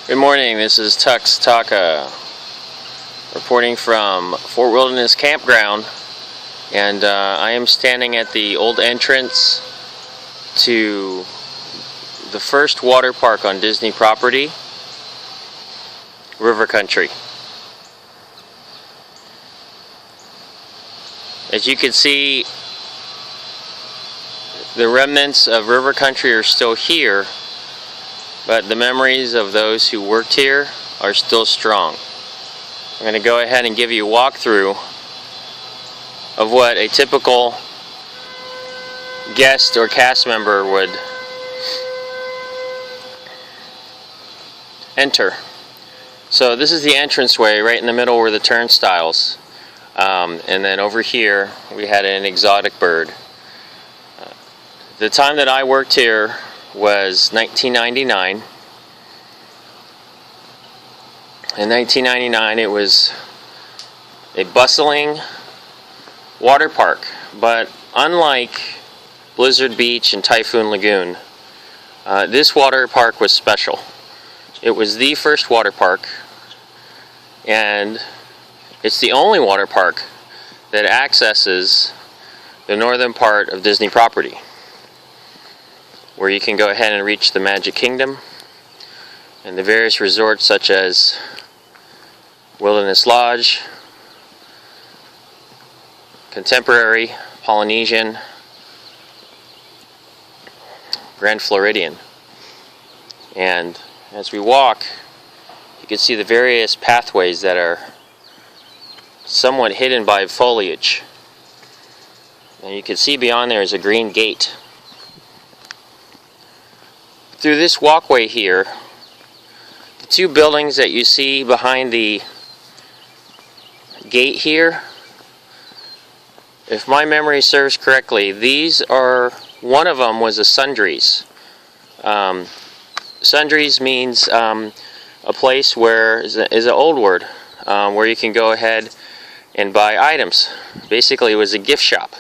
Good morning, this is Tux Taka reporting from Fort Wilderness Campground, and I am standing at the old entrance to the first water park on Disney property, River Country. As you can see, the remnants of River Country are still here, but the memories of those who worked here are still strong. I'm going to go ahead and give you a walkthrough of what a typical guest or cast member would enter. So this is the entranceway right in the middle where the turnstiles. And then over here we had an exotic bird. The time that I worked here was 1999. In 1999 it was a bustling water park, but unlike Blizzard Beach and Typhoon Lagoon, this water park was special. It was the first water park, and it's the only water park that accesses the northern part of Disney property, where you can go ahead and reach the Magic Kingdom and the various resorts such as Wilderness Lodge, Contemporary, Polynesian, Grand Floridian. And as we walk, you can see the various pathways that are somewhat hidden by foliage. And you can see beyond there is a green gate. Through this walkway here, the two buildings that you see behind the gate here, if my memory serves correctly, one of them was a sundries. Sundries means a place where is an old word, where you can go ahead and buy items. Basically, it was a gift shop.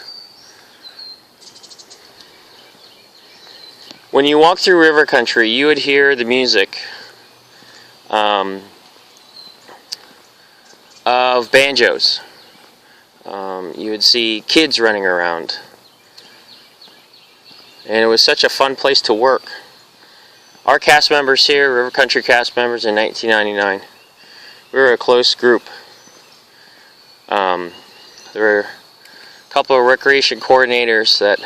When you walk through River Country, you would hear the music of banjos. You would see kids running around. And it was such a fun place to work. Our cast members here, River Country cast members in 1999, we were a close group. There were a couple of recreation coordinators that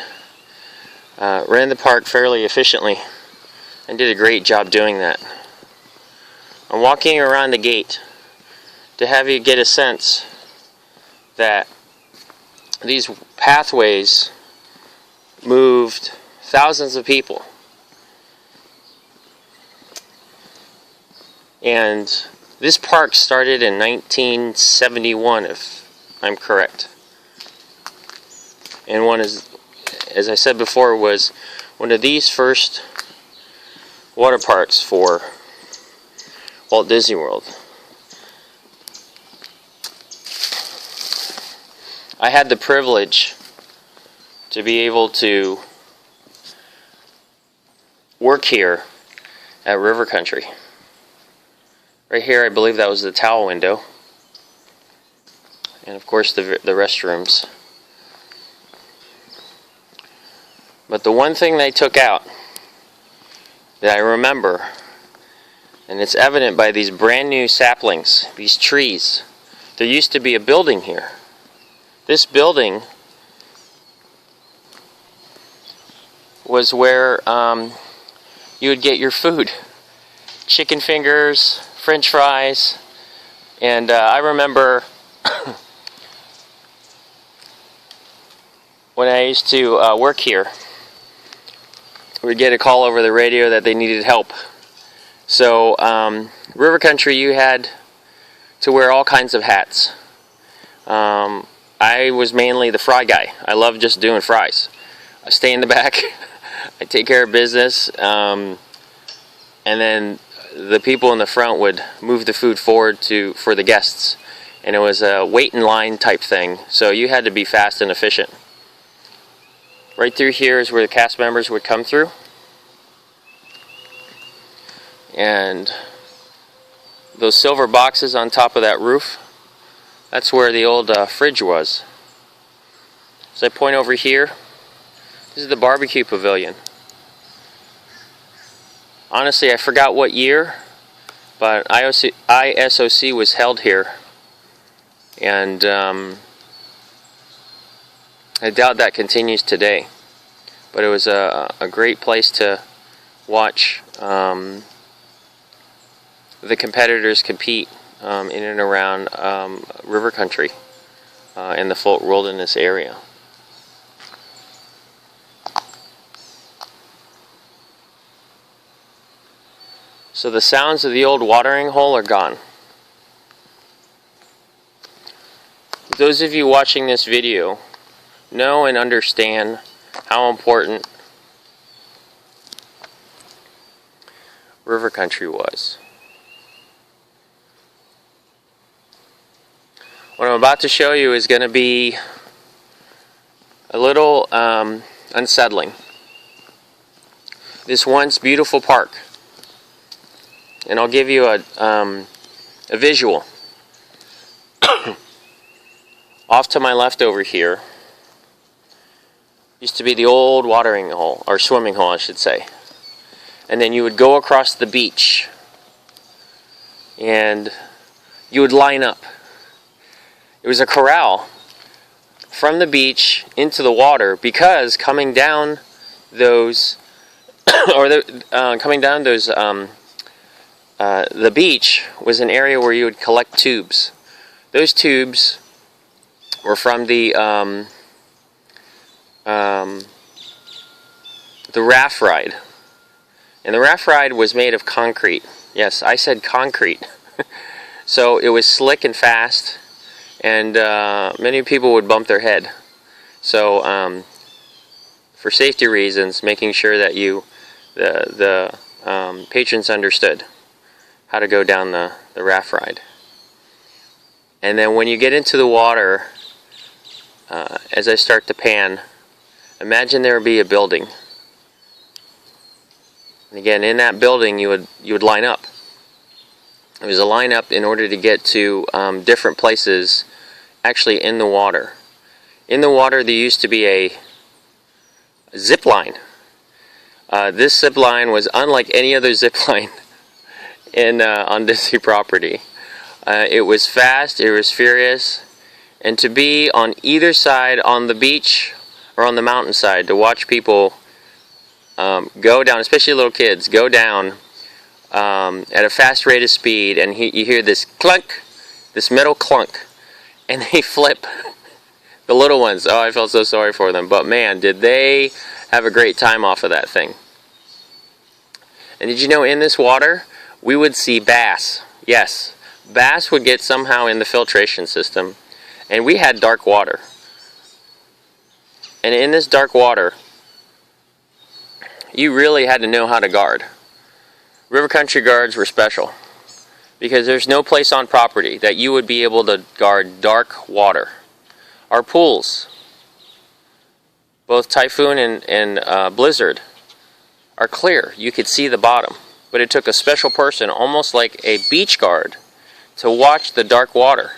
ran the park fairly efficiently and did a great job doing that. I'm walking around the gate to have you get a sense that these pathways moved thousands of people. And this park started in 1971, if I'm correct. And as I said before, was one of these first water parks for Walt Disney World. I had the privilege to be able to work here at River Country. Right here, I believe that was the towel window, and of course the restrooms. But the one thing they took out that I remember, and it's evident by these brand new saplings, these trees. There used to be a building here. This building was where you would get your food. Chicken fingers, French fries, and I remember when I used to work here, we'd get a call over the radio that they needed help. So River Country, you had to wear all kinds of hats. I was mainly the fry guy. I loved just doing fries. I stay in the back, I take care of business, and then the people in the front would move the food forward for the guests. And it was a wait in line type thing, so you had to be fast and efficient. Right through here is where the cast members would come through. And those silver boxes on top of that roof, that's where the old fridge was. As I point over here, this is the barbecue pavilion. Honestly, I forgot what year, but ISOC was held here, and I doubt that continues today. But it was a great place to watch the competitors compete in and around river country in the Folk Wilderness area. So the sounds of the old watering hole are gone. Those of you watching this video know and understand how important river country was. What I'm about to show you is going to be a little unsettling. This once beautiful park, and I'll give you a visual. Off to my left over here used to be the old watering hole, or swimming hole I should say. And then you would go across the beach and you would line up. It was a corral from the beach into the water, because coming down those the beach was an area where you would collect tubes. Those tubes were from the raft ride. And the raft ride was made of concrete. Yes, I said concrete. So it was slick and fast, and many people would bump their head. So for safety reasons, making sure that the patrons understood how to go down the raft ride. And then when you get into the water, as I start to pan, imagine there would be a building. And again, in that building you would line up. It was a line up in order to get to different places actually in the water. In the water there used to be a zip line. This zip line was unlike any other zip line on Disney property. It was fast, it was furious, and to be on either side, on the beach or on the mountainside, to watch people go down, especially little kids, go down at a fast rate of speed, and you hear this clunk, this metal clunk, and they flip. The little ones, oh, I felt so sorry for them, but man, did they have a great time off of that thing. And did you know, in this water we would see bass? Yes, bass would get somehow in the filtration system, and we had dark water. And in this dark water, you really had to know how to guard. River country guards were special, because there's no place on property that you would be able to guard dark water. Our pools, both Typhoon and Blizzard, are clear. You could see the bottom. But it took a special person, almost like a beach guard, to watch the dark water,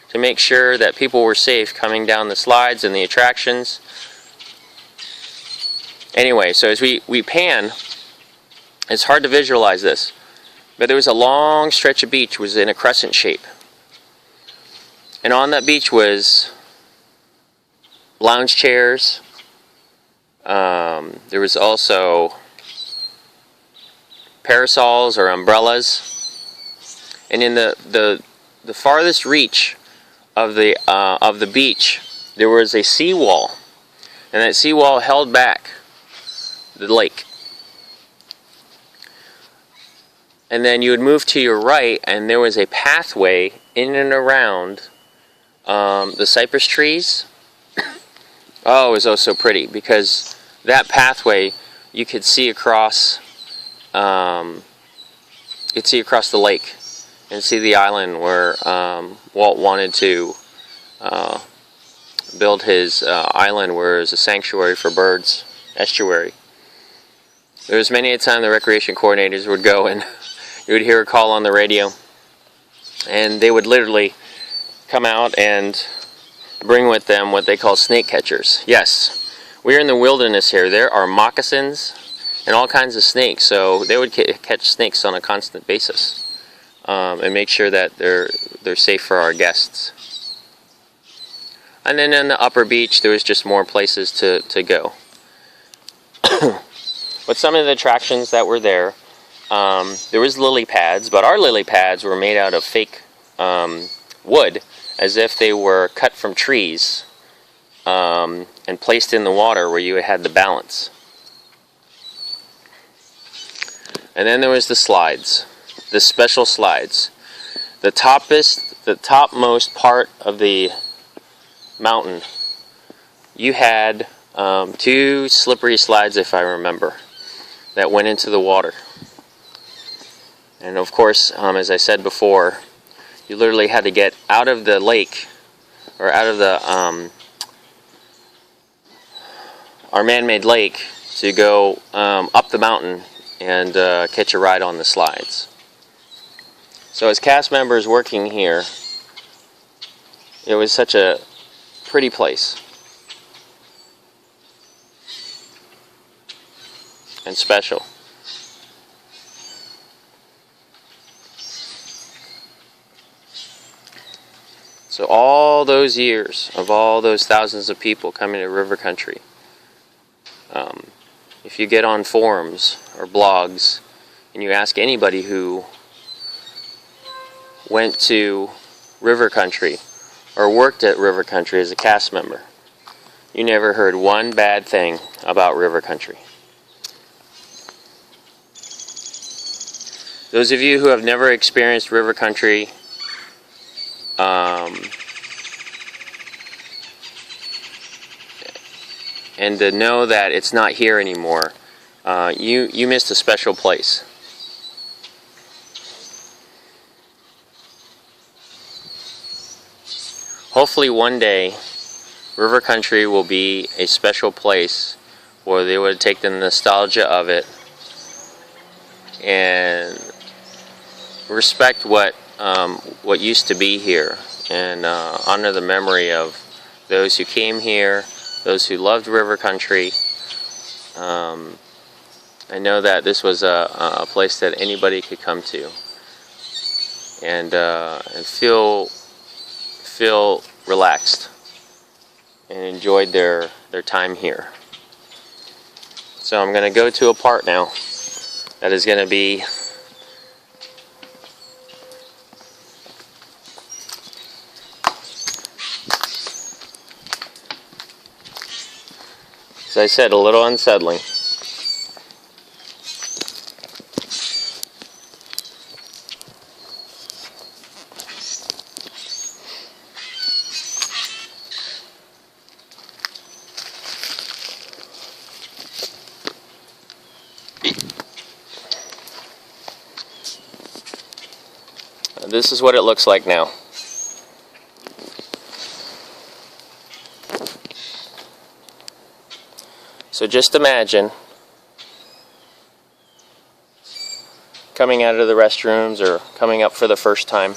to make sure that people were safe coming down the slides and the attractions. Anyway, so as we pan, it's hard to visualize this, but there was a long stretch of beach, was in a crescent shape. And on that beach was lounge chairs. There was also parasols or umbrellas. And in the farthest reach of the beach, there was a seawall, and that seawall held back the lake. And then you would move to your right, and there was a pathway in and around the cypress trees. Oh, it was oh so pretty, because that pathway you could see across. You'd see across the lake and see the island where Walt wanted to build his island, where it was a sanctuary for birds, estuary. There was many a time the recreation coordinators would go, and you would hear a call on the radio. And they would literally come out and bring with them what they call snake catchers. Yes, we're in the wilderness here. There are moccasins and all kinds of snakes, so they would catch snakes on a constant basis, and make sure that they're safe for our guests. And then in the upper beach, there was just more places to go. But some of the attractions that were there, there was lily pads, but our lily pads were made out of fake wood, as if they were cut from trees, and placed in the water where you had the balance. And then there was the slides, the special slides. The topmost part of the mountain, you had 2 slippery slides, if I remember, that went into the water. And of course, as I said before, you literally had to get out of the lake, or out of the our man-made lake, to go up the mountain and catch a ride on the slides. So as cast members working here, it was such a pretty place and special. So all those years of all those thousands of people coming to river country, if you get on forums or blogs and you ask anybody who went to river country or worked at river country as a cast member, you never heard one bad thing about river country. Those of you who have never experienced river country, and to know that it's not here anymore, you missed a special place. Hopefully one day, river country will be a special place where they would take the nostalgia of it and respect what used to be here, and honor the memory of those who came here, those who loved river country. I know that this was a place that anybody could come to and feel relaxed and enjoyed their time here. So I'm going to go to a part now that is going to be as I said, a little unsettling. This is what it looks like now. So just imagine coming out of the restrooms or coming up for the first time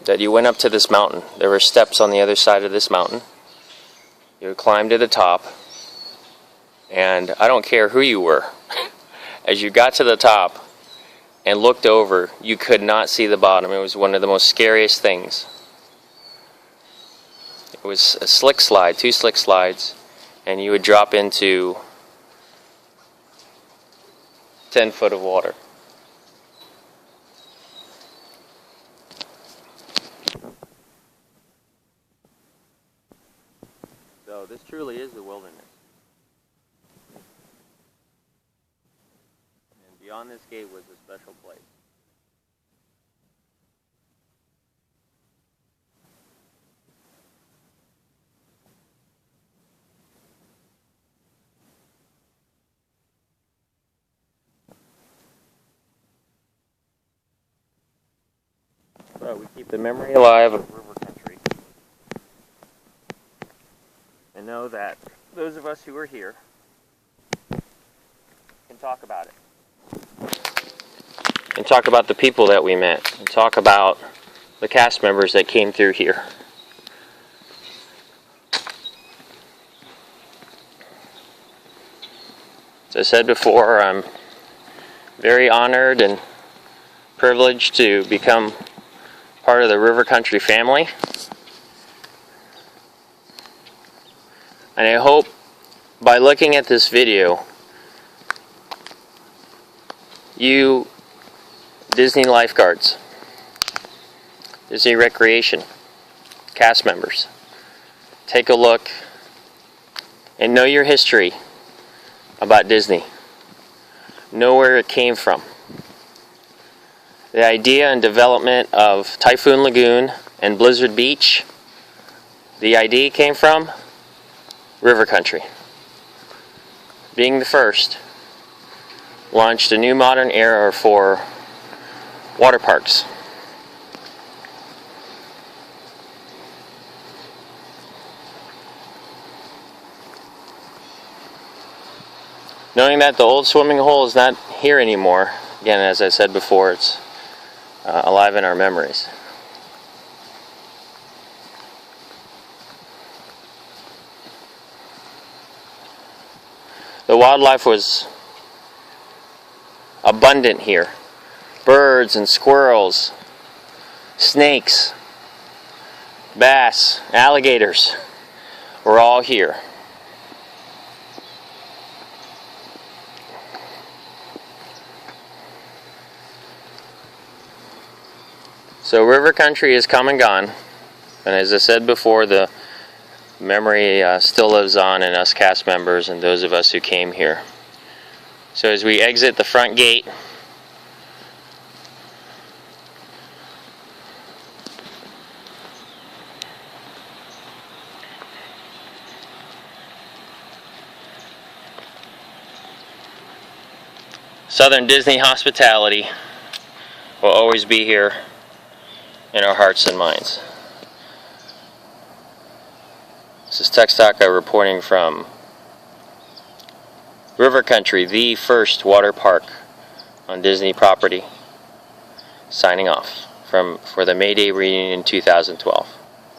that you went up to this mountain. There were steps on the other side of this mountain. You would climb to the top, and I don't care who you were. As you got to the top and looked over, you could not see the bottom. It was one of the most scariest things. It was a slick slide, 2 slick slides, and you would drop into 10 foot of water. So this truly is the wilderness. And beyond this gate was a special place. So we keep the memory alive of river country, and know that those of us who are here can talk about it. and talk about the people that we met, and talk about the cast members that came through here. As I said before, I'm very honored and privileged to become part of the River Country family. And I hope by looking at this video, you Disney lifeguards, Disney Recreation cast members, take a look and know your history about Disney. Know where it came from. The idea and development of Typhoon Lagoon and Blizzard Beach, the idea came from River Country. Being the first, launched a new modern era for water parks. Knowing that the old swimming hole is not here anymore, again, as I said before, it's alive in our memories. The wildlife was abundant here. Birds and squirrels, snakes, bass, alligators were all here. So River Country is come and gone, and as I said before, the memory still lives on in us cast members and those of us who came here. So as we exit the front gate, Southern Disney hospitality will always be here in our hearts and minds. This is Textaka reporting from River Country, the first water park on Disney property. Signing off for the May Day reunion in 2012.